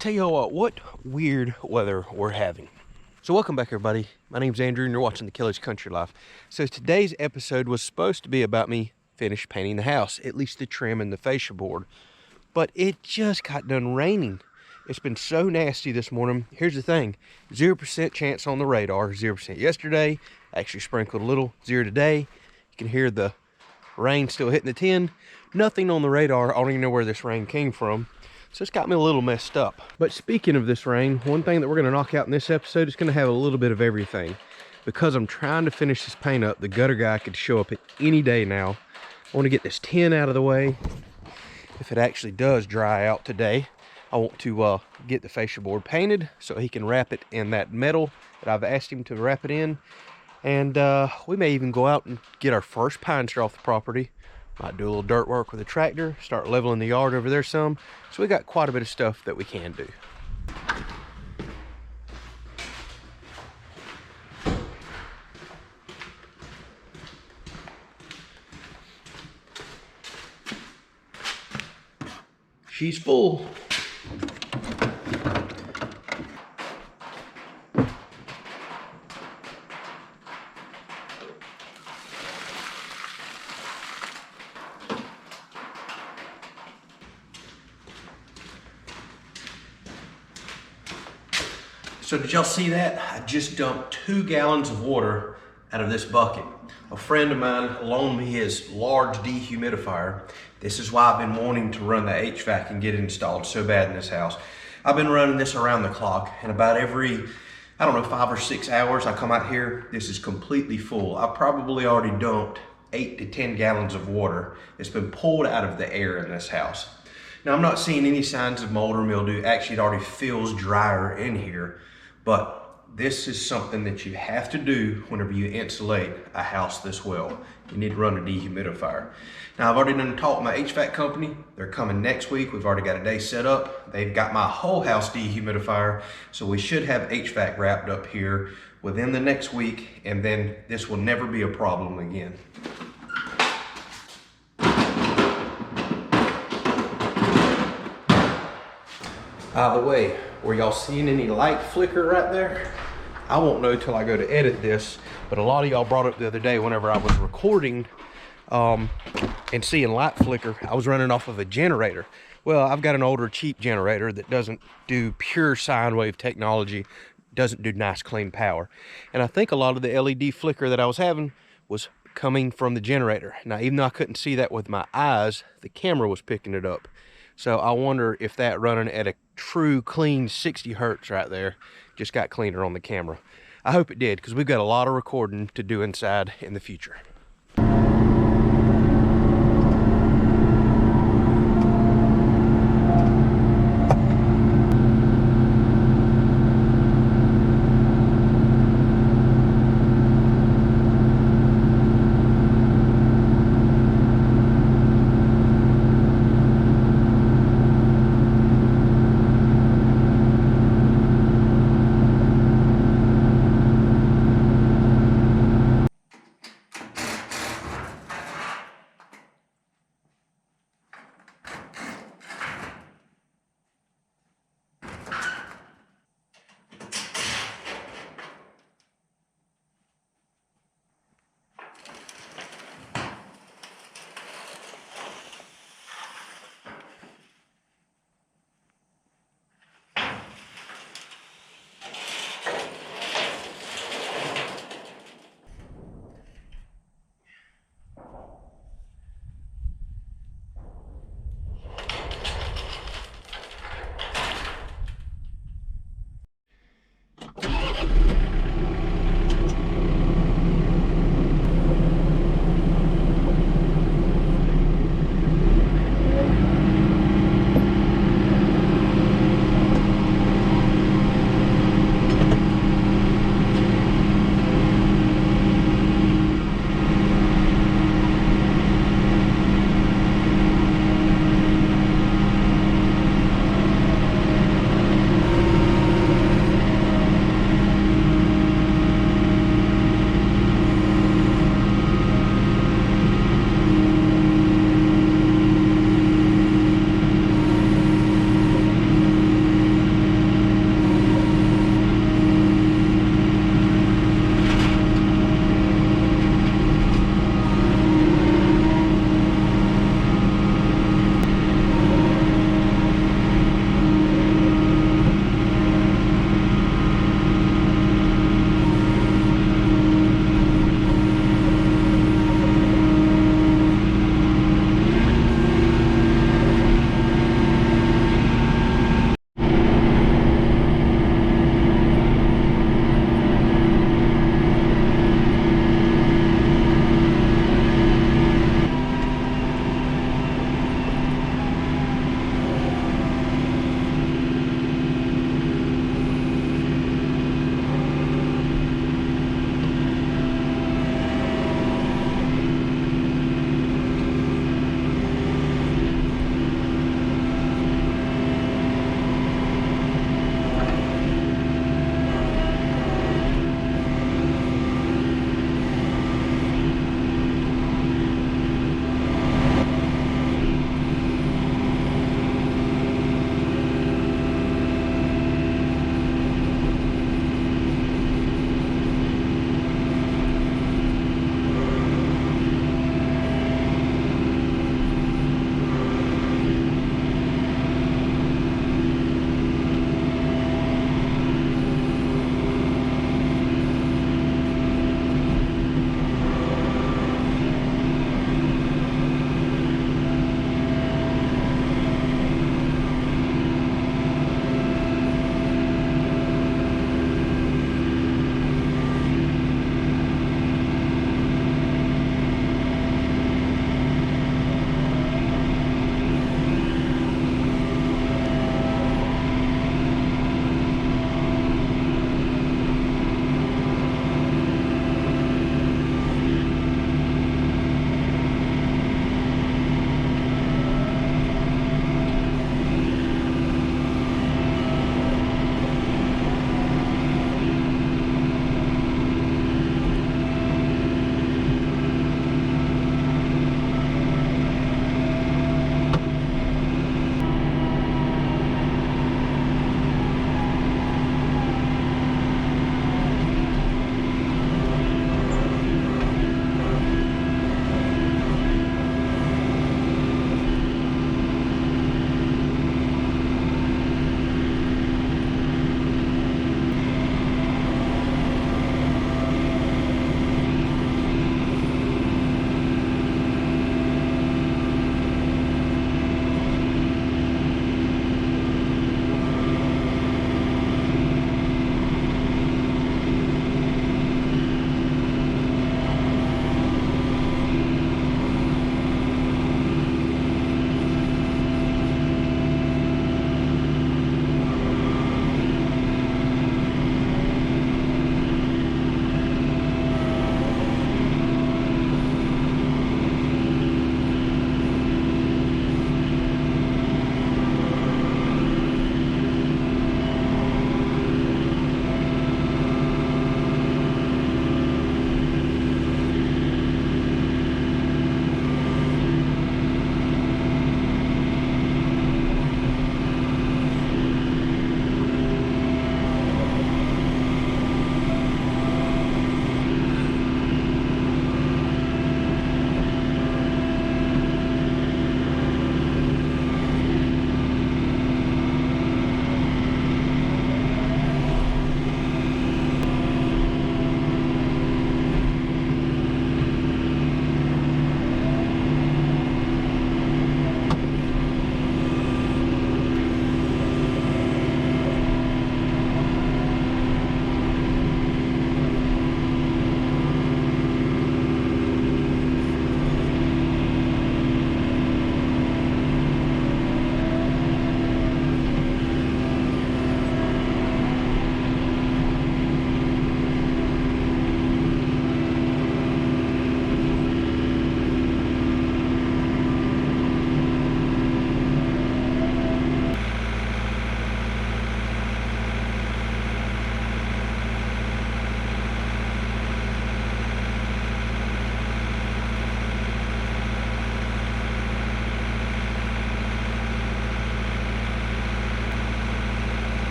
tell you what weird weather we're having. So welcome back, everybody. My name's Andrew and you're watching the Kelley's Country Life. So today's episode was supposed to be about me finish painting the house, at least the trim and the fascia board. But it just got done raining. It's been so nasty this morning. Here's the thing, 0% chance on the radar, 0% yesterday, actually sprinkled a little, 0 today. You can hear the rain still hitting the tin. Nothing on the radar. I don't even know where this rain came from. So it's got me a little messed up. But speaking of this rain, one thing that we're gonna knock out in this episode is gonna have a little bit of everything. Because I'm trying to finish this paint up, the gutter guy could show up at any day now. I wanna get this tin out of the way. If it actually does dry out today, I want to get the fascia board painted so he can wrap it in that metal that I've asked him to wrap it in. And we may even go out and get our first pine tree off the property. Might do a little dirt work with a tractor, start leveling the yard over there some. So we got quite a bit of stuff that we can do. She's full. So did y'all see that? I just dumped 2 gallons of water out of this bucket. A friend of mine loaned me his large dehumidifier. This is why I've been wanting to run the HVAC and get it installed so bad in this house. I've been running this around the clock, and about every, 5 or 6 hours I come out here, this is completely full. I probably already dumped 8 to 10 gallons of water. It's been pulled out of the air in this house. Now I'm not seeing any signs of mold or mildew. Actually, it already feels drier in here. But this is something that you have to do whenever you insulate a house this well. You need to run a dehumidifier. Now I've already done talk with my HVAC company. They're coming next week. We've already got a day set up. They've got my whole house dehumidifier. So we should have HVAC wrapped up here within the next week, and then this will never be a problem again. By the way, were y'all seeing any light flicker right there? I won't know till I go to edit this, but a lot of y'all brought up the other day whenever I was recording and seeing light flicker, I was running off of a generator. Well, I've got an older cheap generator that doesn't do pure sine wave technology, doesn't do nice clean power. And I think a lot of the LED flicker that I was having was coming from the generator. Now, even though I couldn't see that with my eyes, the camera was picking it up. So I wonder if that running at a true clean 60 hertz right there just got cleaner on the camera. I hope it did, because we've got a lot of recording to do inside in the future.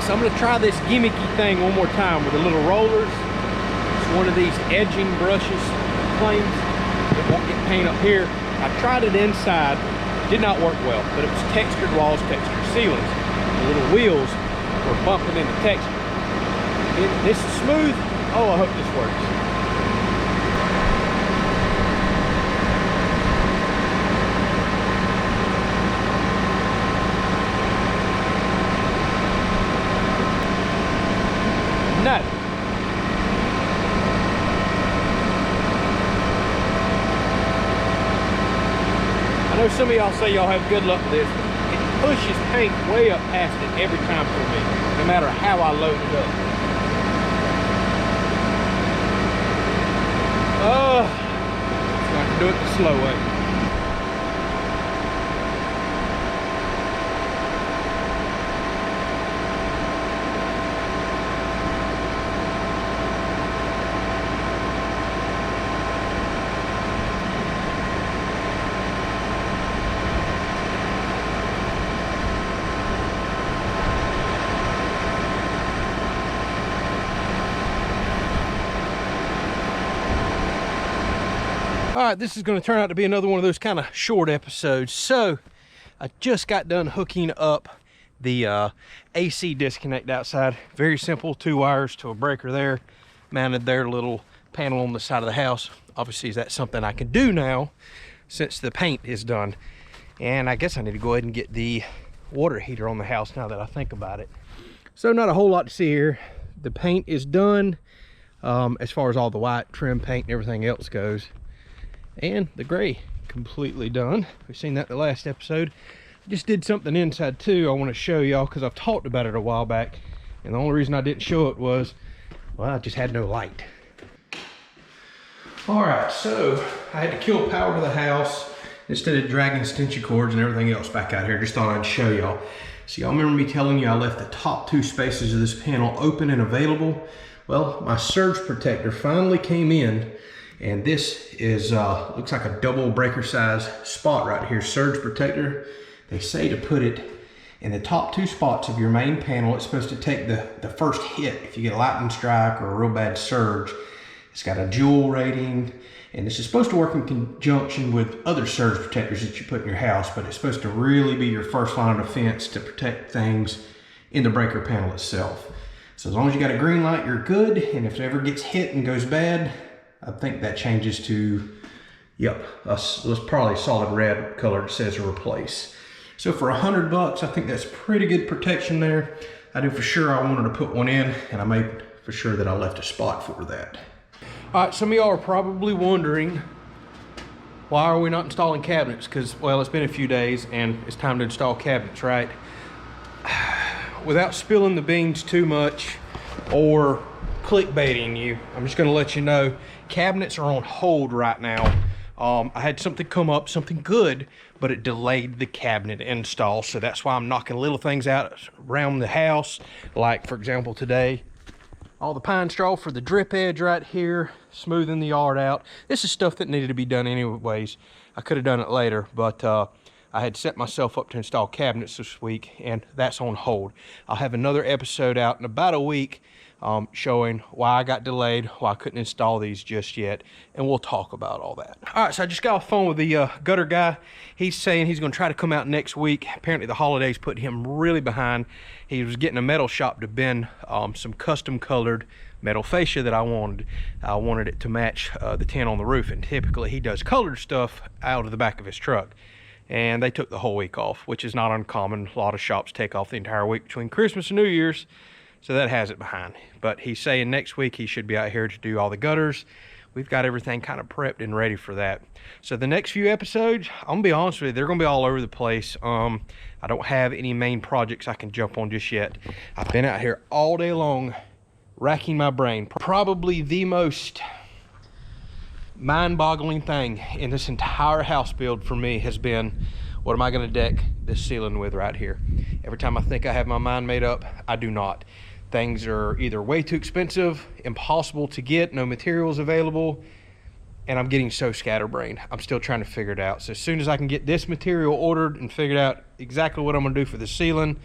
So I'm gonna try this gimmicky thing one more time with the little rollers. It's one of these edging brushes planes. It won't get paint up here. I tried it inside, did not work well, but it was textured walls, textured ceilings. The little wheels were bumping into texture. This is smooth. Oh, I hope this works. No. I know some of y'all say y'all have good luck with this. It pushes paint way up past it every time for me, no matter how I load it up. Oh, so I can do it the slow way. All right, this is going to turn out to be another one of those kind of short episodes. So I just got done hooking up the AC disconnect outside. Very simple, 2 wires to a breaker there, mounted their little panel on the side of the house. Obviously, that's something I can do now since the paint is done. And I guess I need to go ahead and get the water heater on the house now that I think about it. So not a whole lot to see here. The paint is done as far as all the white trim paint and everything else goes. And the gray completely done. We've seen that in the last episode. I just did something inside too I want to show y'all because I've talked about it a while back, and the only reason I didn't show it was, well, I just had no light. All right, so I had to kill power to the house instead of dragging extension cords and everything else back out here. Just thought I'd show y'all. So y'all remember me telling you I left the top 2 spaces of this panel open and available? Well, my surge protector finally came in. And this is, looks like a double breaker size spot right here, surge protector. They say to put it in the top 2 spots of your main panel. It's supposed to take the first hit if you get a lightning strike or a real bad surge. It's got a joule rating, and this is supposed to work in conjunction with other surge protectors that you put in your house, but it's supposed to really be your first line of defense to protect things in the breaker panel itself. So as long as you got a green light, you're good, and if it ever gets hit and goes bad, I think that changes to, yep, it's probably a solid red color that says replace. So for $100, I think that's pretty good protection there. I knew for sure I wanted to put one in, and I made for sure that I left a spot for that. All right, some of y'all are probably wondering, why are we not installing cabinets? Because, well, it's been a few days and it's time to install cabinets, right? Without spilling the beans too much or clickbaiting you, I'm just gonna let you know, cabinets are on hold right now. I had something come up, something good, but it delayed the cabinet install. So that's why I'm knocking little things out around the house. Like, for example, today, all the pine straw for the drip edge right here, smoothing the yard out. This is stuff that needed to be done anyways. I could have done it later, but I had set myself up to install cabinets this week, and that's on hold. I'll have another episode out in about a week showing why I got delayed, why I couldn't install these just yet, and we'll talk about all that. All right, so I just got off the phone with the gutter guy. He's saying he's going to try to come out next week. Apparently the holidays put him really behind. He was getting a metal shop to bend some custom colored metal fascia that I wanted. I wanted it to match the tin on the roof, and typically he does colored stuff out of the back of his truck. And they took the whole week off, which is not uncommon. A lot of shops take off the entire week between Christmas and New Year's. So that has it behind. But he's saying next week he should be out here to do all the gutters. We've got everything kind of prepped and ready for that. So the next few episodes, I'm gonna be honest with you, they're gonna be all over the place. I don't have any main projects I can jump on just yet. I've been out here all day long, racking my brain. Probably the most mind-boggling thing in this entire house build for me has been, what am I gonna deck this ceiling with right here? Every time I think I have my mind made up, I do not. Things are either way too expensive, impossible to get, no materials available, and I'm getting so scatterbrained. I'm still trying to figure it out. So as soon as I can get this material ordered and figured out exactly what I'm gonna do for the ceiling,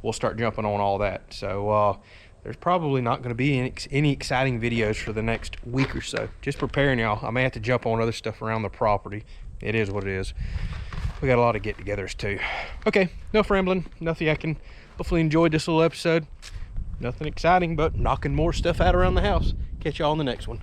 we'll start jumping on all that. So there's probably not going to be any exciting videos for the next week or so. Just preparing y'all. I may have to jump on other stuff around the property. It is what it is. We got a lot of get-togethers too. Okay, enough rambling. Nothing. I can hopefully enjoyed this little episode. Nothing exciting, but knocking more stuff out around the house. Catch y'all on the next one.